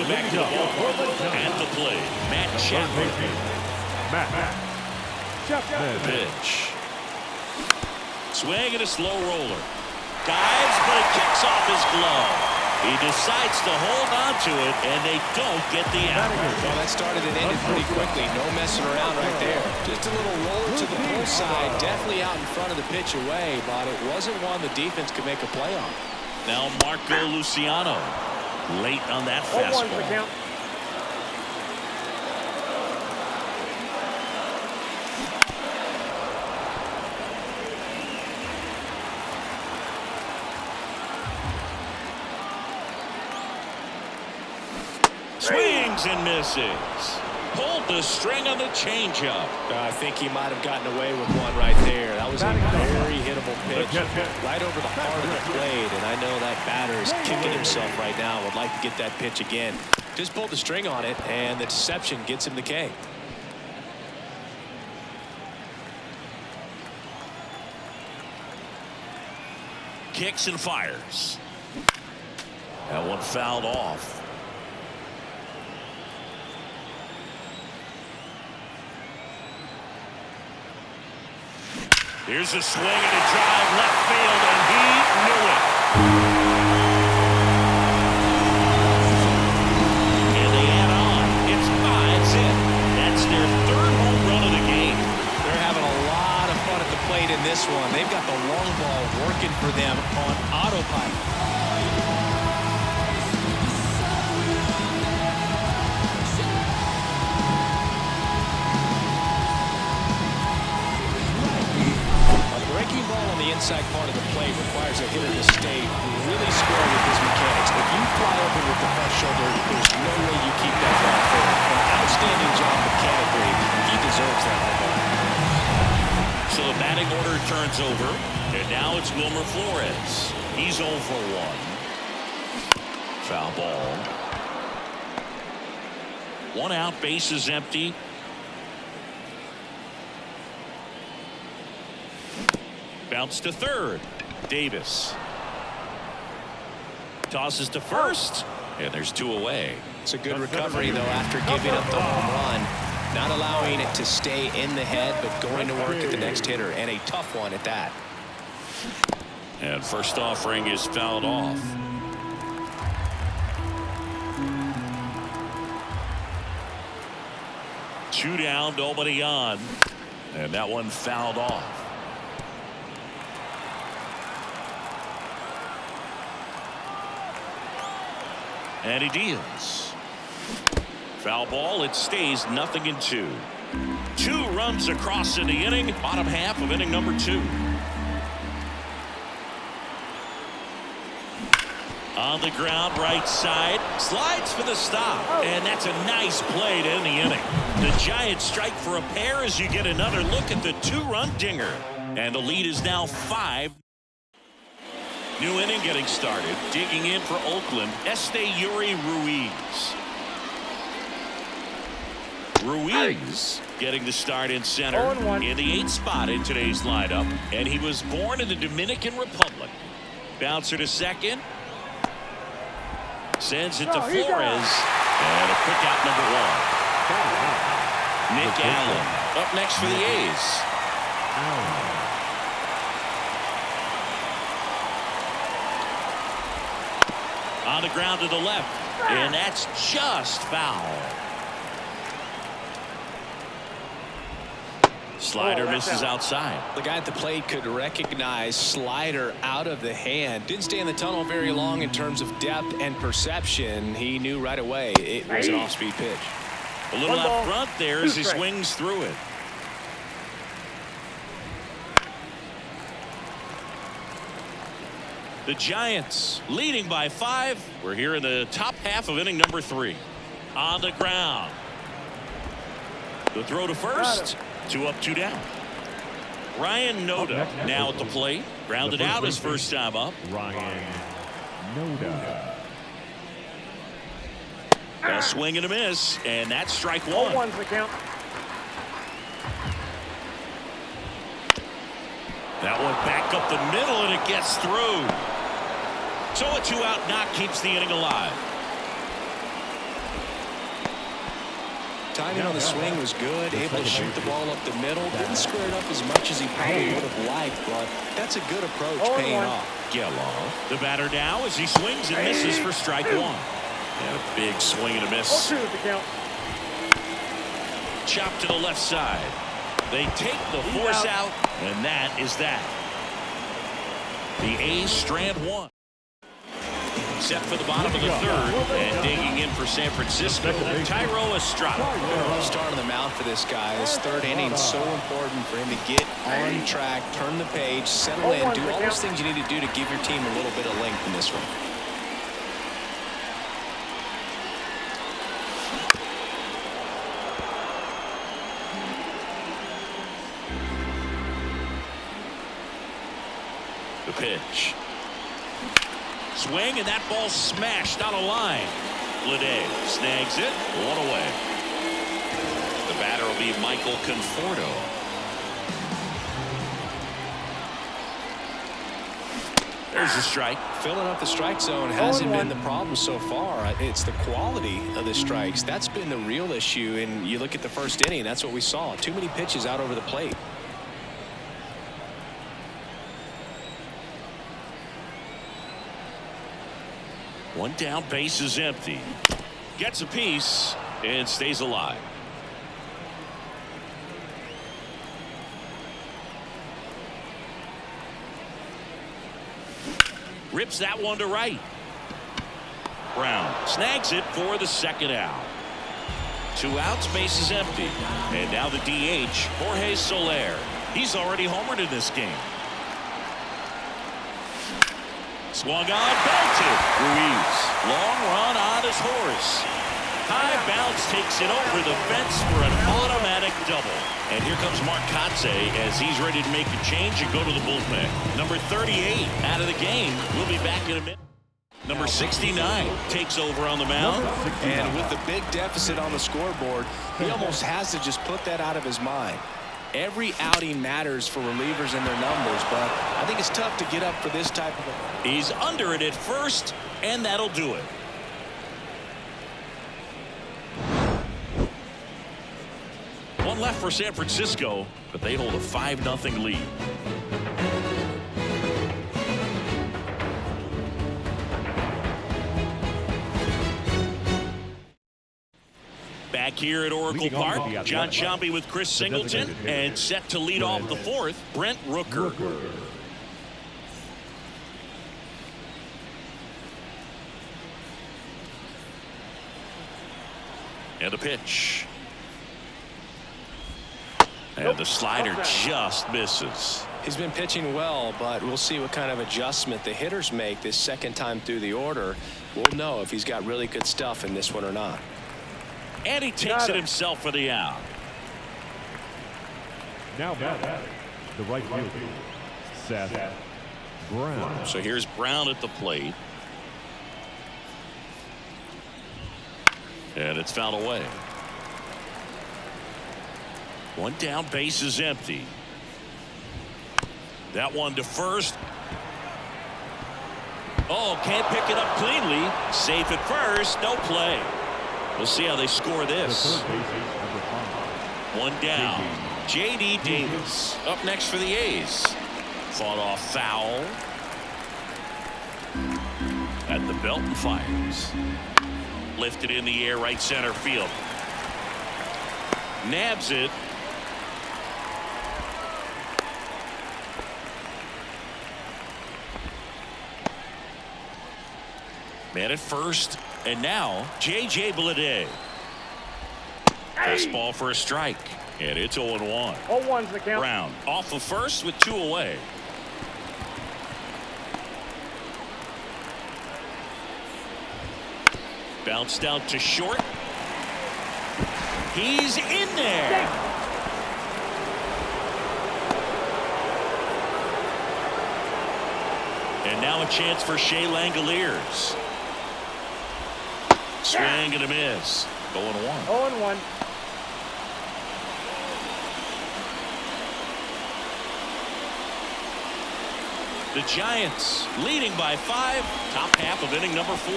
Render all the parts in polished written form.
back to the ball. At the plate, Matt Chapman. Pitch. Swing and a slow roller. Dives, but it kicks off his glove. He decides to hold on to it, and they don't get the out. Well, that started and ended pretty quickly. No messing around right there. Just a little roll to the pull side. Definitely out in front of the pitch away, but it wasn't one the defense could make a play on. Now Marco Luciano. Late on that fastball. Swings and misses. Pulled the string on the changeup. I think he might have gotten away with one right there. That was a very hittable pitch. Right over the heart of the plate. And I know that batter is kicking himself right now. Would like to get that pitch again. Just pulled the string on it, and the deception gets him the K. Kicks and fires. That one fouled off. Here's a swing and a drive left field, and he knew it. And they add on. It's 5-zip. That's their third home run of the game. They're having a lot of fun at the plate in this one. They've got the long ball working for them on autopilot. Inside part of the plate requires a hitter to stay really square with his mechanics. If you fly open with the front shoulder, there's no way you keep that ball fair. An outstanding job mechanically. He deserves that home run. So the batting order turns over, and now it's Wilmer Flores. He's 0 for 1. Foul ball. 1 out, bases empty. Bounce to third. Davis tosses to first, and there's 2 away. It's a good recovery, though, after giving up the home run. Not allowing it to stay in the head, but going to work at the next hitter, and a tough one at that. And first offering is fouled off. Two down, nobody on, and that one fouled off. And he deals. Foul ball. It stays 0-2. 2 runs across in the inning. Bottom half of inning number 2. On the ground, right side. Slides for the stop. And that's a nice play to end the inning. The Giants strike for a pair as you get another look at the 2-run dinger. And the lead is now 5. New inning getting started. Digging in for Oakland, Esteury Ruiz. Ruiz getting the start in center in the 8th spot in today's lineup. And he was born in the Dominican Republic. Bouncer to second. Sends it to Flores. And a quick out number 1. Nick Allen up next for the A's. On the ground to the left, and that's just foul. Slider misses outside. The guy at the plate could recognize slider out of the hand. Didn't stay in the tunnel very long in terms of depth and perception. He knew right away it was an off-speed pitch. A little out front there as he swings through it. The Giants leading by 5. We're here in the top half of inning number 3. On the ground. The throw to first. 2 up, 2 down. Ryan Noda now at the plate. Grounded out his first time up. Ryan Noda. A swing and a miss, and that's strike 1. 0-1's the count. That one back up the middle, and it gets through. So a 2-out knock keeps the inning alive. Timing on the swing was good, able to shoot the ball up the middle. Didn't square it up as much as he probably would have liked, but that's a good approach paying off. Yellow. The batter now as he swings and misses for strike one. And a big swing and a miss. Chop to the left side. They take the force out, and that is that. The A's strand one. Set for the bottom of the third, and digging in for San Francisco, Tyro Estrada. Rough start on the mound for this guy. This third inning is so important for him to get on track, turn the page, settle in, do all those things you need to do to give your team a little bit of length in this one. The pitch. Swing, and that ball smashed out of line. Bleday snags it, one away. The batter will be Michael Conforto. There's the strike. Filling up the strike zone hasn't been the problem so far. It's the quality of the strikes. That's been the real issue. And you look at the first inning, that's what we saw. Too many pitches out over the plate. One down, base is empty. Gets a piece and stays alive. Rips that one to right. Brown snags it for the second out. 2 outs, base is empty. And now the DH, Jorge Soler. He's already homered in this game. Swung on, belted. Ruiz, long run on his horse. High bounce takes it over the fence for an automatic double. And here comes Mark Kotsay as he's ready to make a change and go to the bullpen. Number 38 out of the game. We'll be back in a minute. Number 69 takes over on the mound. And with the big deficit on the scoreboard, he almost has to just put that out of his mind. Every outing matters for relievers and their numbers, but I think it's tough to get up for this type of a... He's under it at first, and that'll do it. One left for San Francisco, but they hold a 5-0 lead. Back here at Oracle Park, John Sciambi with Chris Singleton, and set to lead off the fourth, Brent Rooker. And a pitch. And the slider just misses. He's been pitching well, but we'll see what kind of adjustment the hitters make this second time through the order. We'll know if he's got really good stuff in this one or not. And he takes it himself for the out. Now back, the right fielder, Seth Brown. So here's Brown at the plate. And it's fouled away. One down, base is empty. That one to first. Oh, can't pick it up cleanly. Safe at first, no play. We'll see how they score this. One down. J.D. Davis up next for the A's. Fought off foul. At the belt and fires. Lifted in the air, right center field. Nabs it. Man at first, and now J.J. Bleday. Fastball for a strike, and it's 0-1. 0-1's the count. Brown off of first with 2 away. Bounced out to short. He's in there. And now a chance for Shea Langoliers. Swing and a miss. 0-1. 0-1. The Giants leading by 5. Top half of inning number 4.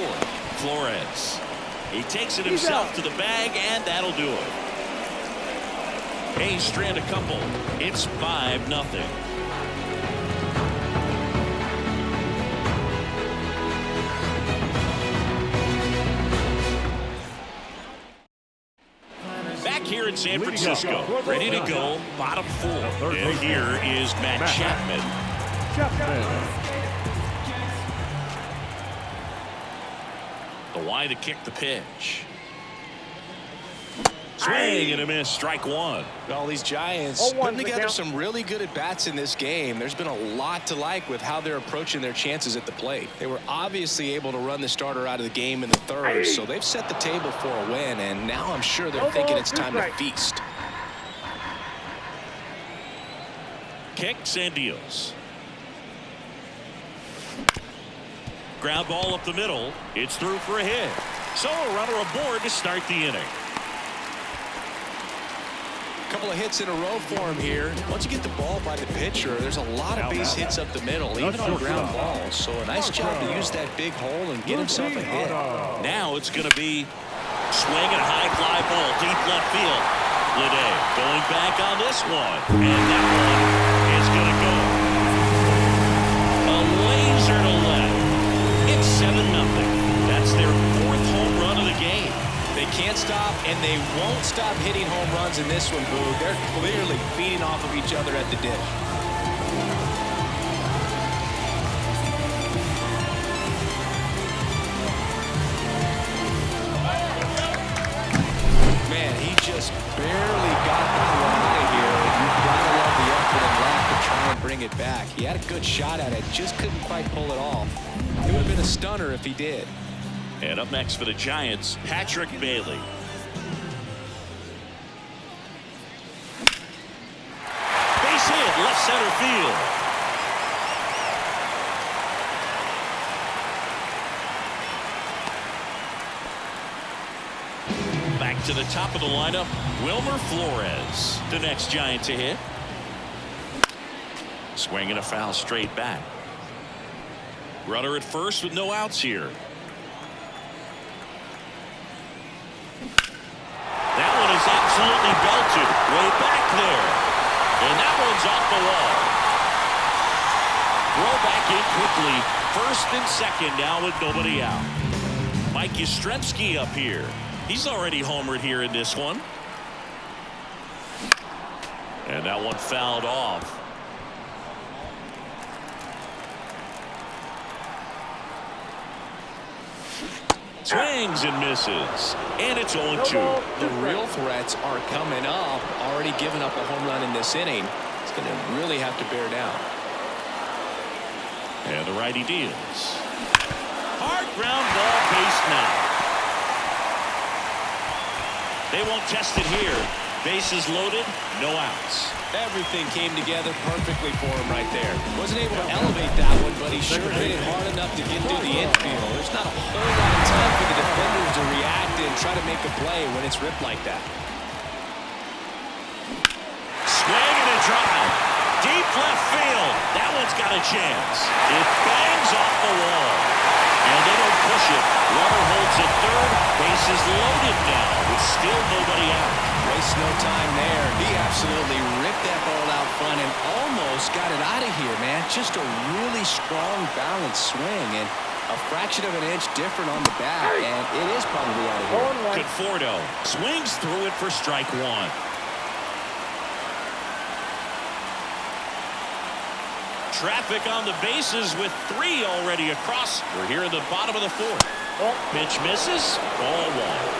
Flores. He takes it himself to the bag, and that'll do it. Hey, strand a couple. It's 5-0. Back here in San Francisco, ready to go, bottom 4. And here is Matt Chapman. The wide to kick the pitch. Swing and a miss, strike 1. All these Giants putting together some really good at-bats in this game. There's been a lot to like with how they're approaching their chances at the plate. They were obviously able to run the starter out of the game in the 3rd, so they've set the table for a win, and now I'm sure they're thinking it's time to feast. Kicks and deals. Ground ball up the middle. It's through for a hit. So a runner aboard to start the inning. Couple of hits in a row for him here. Once you get the ball by the pitcher, there's a lot of base hits up the middle, even on ground balls. So a nice job to use that big hole and get himself a hit. Now it's going to be swing and a high fly ball deep left field. Lede going back on this one, and that one is going to go. A laser to left. It's 7-0. That's their 4th home run of the game. They can't stop, and they won't stop hitting home runs in this one, Boog. They're clearly feeding off of each other at the dish. Man, he just barely got that one out of here. You've got to love the effort and left to try and bring it back. He had a good shot at it, just couldn't quite pull it off. It would have been a stunner if he did. And up next for the Giants, Patrick Bailey. Base hit, left center field. Back to the top of the lineup, Wilmer Flores, the next Giant to hit. Swinging a foul straight back. Runner at first with no outs here. That one is absolutely belted way back there. And that one's off the wall. Throw back in quickly. First and second now with nobody out. Mike Yastrzemski up here. He's already homered here in this one. And that one fouled off. Swings and misses. And it's 0-2. The real threats are coming up. Already giving up a home run in this inning. It's going to really have to bear down. And the righty deals. Hard ground ball, base now. They won't test it here. Bases loaded, no outs. Everything came together perfectly for him right there. Wasn't able to elevate that one, but he sure hit it hard enough to get through the infield. There's not a whole lot of time for the defenders to react and try to make a play when it's ripped like that. Swing and a drive. Deep left field. That one's got a chance. It bangs off the wall. And they don't push it. Runner holds at third. Bases loaded now with still nobody out. Waste no time there. He absolutely ripped that ball out front and almost got it out of here, man. Just a really strong, balanced swing, and a fraction of an inch different on the bat, and it is probably out of here. Conforto swings through it for strike 1. Traffic on the bases with 3 already across. We're here in the bottom of the 4th. Pitch misses. Ball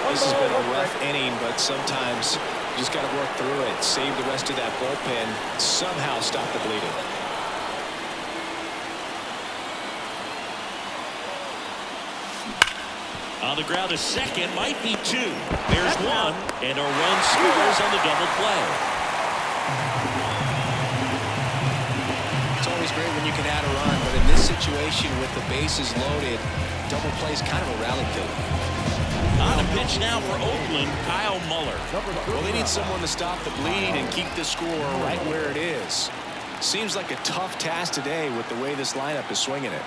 1. This has been a rough inning, but sometimes you just got to work through it. Save the rest of that bullpen. Somehow stop the bleeding. On the ground, a second, might be 2. There's 1, and a run scores on the double play. It's always great when you can add a run, but in this situation with the bases loaded, double play is kind of a rally killer. On a pitch now for Oakland, Kyle Muller. Well, they need someone to stop the bleed and keep the score right where it is. Seems like a tough task today with the way this lineup is swinging it.